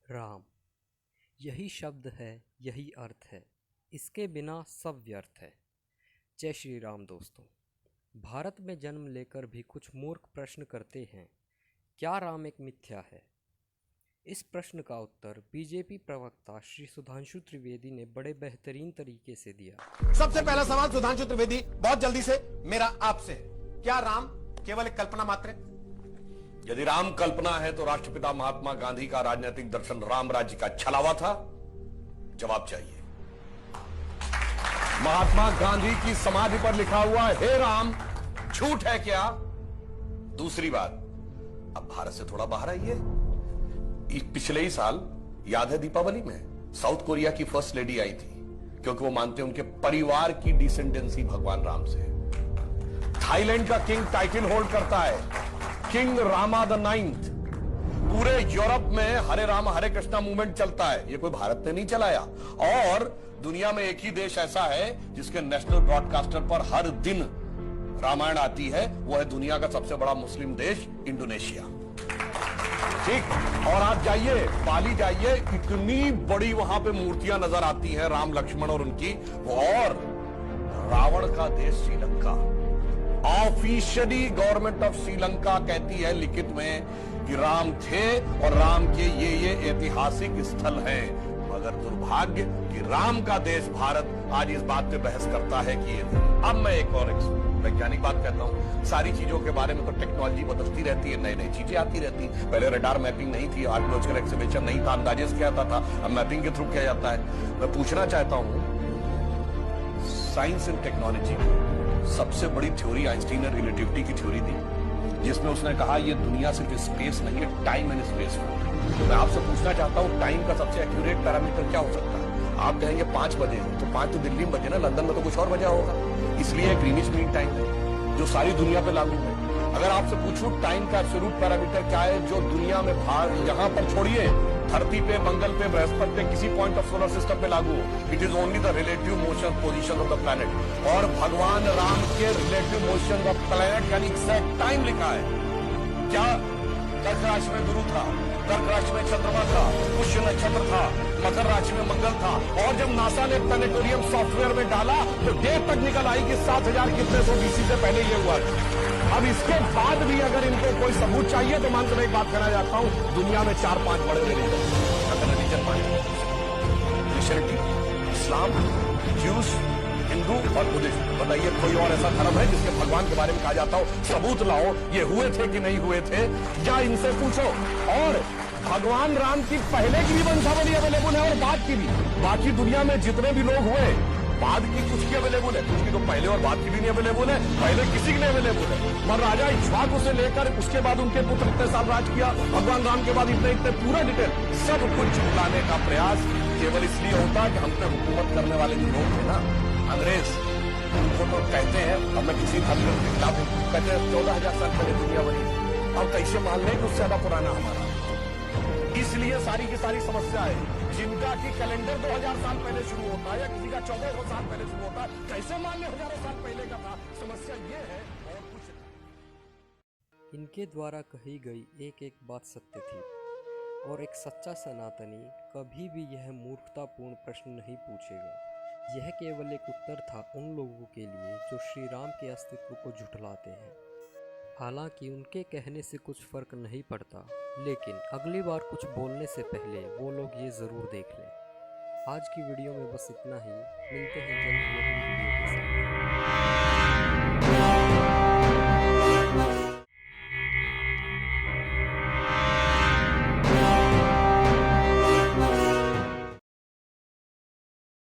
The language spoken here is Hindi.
राम, यही शब्द है, यही अर्थ है, इसके बिना सब व्यर्थ है। जय श्री राम दोस्तों। भारत में जन्म लेकर भी कुछ मूर्ख प्रश्न करते हैं, क्या राम एक मिथ्या है? इस प्रश्न का उत्तर बीजेपी प्रवक्ता श्री सुधांशु त्रिवेदी ने बड़े बेहतरीन तरीके से दिया। सबसे पहला सवाल सुधांशु त्रिवेदी, बहुत जल्दी से मेरा आपसे, क्या राम केवल एक कल्पना मात्र है? यदि राम कल्पना है तो राष्ट्रपिता महात्मा गांधी का राजनीतिक दर्शन राम राज्य का छलावा था? जवाब चाहिए। महात्मा गांधी की समाधि पर लिखा हुआ हे राम झूठ है क्या? दूसरी बात, अब भारत से थोड़ा बाहर आइए। पिछले ही साल याद है दीपावली में साउथ कोरिया की फर्स्ट लेडी आई थी, क्योंकि वो मानते हैं उनके परिवार की डिसेंडेंसी भगवान राम से। थाईलैंड का किंग टाइटल होल्ड करता है किंग रामा द 9th। पूरे यूरोप में हरे राम हरे कृष्णा मूवमेंट चलता है, ये कोई भारत ने नहीं चलाया। और दुनिया में एक ही देश ऐसा है जिसके नेशनल ब्रॉडकास्टर पर हर दिन रामायण आती है, वो है दुनिया का सबसे बड़ा मुस्लिम देश इंडोनेशिया। ठीक, और आप जाइए बाली जाइए, इतनी बड़ी वहां पे मूर्तियां नजर आती हैं राम लक्ष्मण और उनकी। और रावण का देश Sri Lanka, officially government of Sri Lanka कहती है लिखित में कि राम थे और राम के ये ऐतिहासिक स्थल हैं। मगर दुर्भाग्य कि राम का देश भारत आज इस बात पे बहस करता है कि ये थे। अब मैं एक और वैज्ञानिक बात कहता हूं, सारी चीजों के बारे में तो टेक्नोलॉजी बदलती रहती है, नई नई चीजें आती रहती। पहले रडार मैपिंग नहीं थी, आर्कियोलॉजिकल एक्सकवेशन नहीं था, अंदाजे से किया जाता था, अब मैपिंग के थ्रू किया जाता है। मैं पूछना चाहता हूं, साइंस एंड टेक्नोलॉजी सबसे बड़ी थ्योरी आइंस्टीन ने रिलेटिविटी की थ्योरी दी, जिसमें उसने कहा ये दुनिया सिर्फ स्पेस नहीं है, टाइम एंड स्पेस है। तो मैं आपसे पूछना चाहता हूं, टाइम का सबसे एक्यूरेट पैरामीटर क्या हो सकता है? आप कहेंगे 5 बजे, तो 5 तो दिल्ली में बजे ना, लंदन में तो कुछ और बजा होगा। इसलिए ग्रीनिच मीन टाइम है जो सारी दुनिया पे लागू है। अगर आपसे पूछूं टाइम का एब्सोल्यूट पैरामीटर क्या है जो दुनिया में यहां पर छोड़िए, धरती पे, मंगल पे, बृहस्पति पे, किसी पॉइंट ऑफ सोलर सिस्टम पे लागू हो, it is only the relative motion position of the planet. और भगवान राम के रिलेटिव मोशन ऑफ प्लैनेट यानी एग्जैक्ट टाइम लिखा है। क्या कर्क राशि में गुरु था, कर्क राशि में चंद्रमा था, पुष्य नक्षत्र था, मकर राशि में मंगल था। और जब नासा ने प्लैनेटोरियम सॉफ्टवेयर में डाला तो डेट तक निकल आई कि 7000 कितने सौ बीसी से पहले ये हुआ। अब इसके बाद भी अगर इनको कोई सबूत चाहिए तो मानकर एक बात कहना चाहता हूं, दुनिया में 4-5 बड़े रिलीजन पाए, क्रिश्चियनिटी, इस्लाम, ज्यूस, हिंदू और बुद्धिज्म। बताइए कोई और ऐसा धर्म है जिसके भगवान के बारे में कहा जाता हो सबूत लाओ, ये हुए थे कि नहीं हुए थे, या इनसे पूछो। और भगवान राम की पहले की भी वंशावली अवेलेबल है और बाद की भी। बाकी दुनिया में जितने भी लोग हुए, बाद की कुछ की अवेलेबल है, कुछ की तो पहले और बाद की भी नहीं अवेलेबल है, पहले किसी की नहीं अवेलेबल है। मगर राजा इक्ष्वाकु से लेकर उसके बाद उनके पुत्र इतने साल राज किया, भगवान राम के बाद इतने पूरा डिटेल सब कुछ छुपाने का प्रयास केवल इसलिए होता कि हम पे हुकूमत करने वाले जो लोग थे ना, अंग्रेज, उनको तो कहते हैं, अब मैं किसी धर्म के खिलाफ कहते हैं 14,000 साल पहले दुनिया बनी, अब कैसे मान लें कि उससे ज्यादा पुराना हमारा। इसलिए सारी की सारी समस्या है। जिनका की कैलेंडर 2000 साल पहले शुरू होता है या किसी का 1400 साल पहले शुरू होता है, कैसे मान लें हजारों साल पहले का था? समस्या ये है और कुछ नहीं। इनके द्वारा कही गई एक एक बात सत्य थी और एक सच्चा सनातनी कभी भी यह मूर्खतापूर्ण प्रश्न नहीं पूछेगा। यह केवल एक उत्तर था उन लोगों के लिए जो श्री राम के अस्तित्व को झुठलाते हैं। हालांकि उनके कहने से कुछ फर्क नहीं पड़ता, लेकिन अगली बार कुछ बोलने से पहले वो लोग ये ज़रूर देख लें। आज की वीडियो में बस इतना ही, मिलते हैं जल्द ही अगली वीडियो के साथ।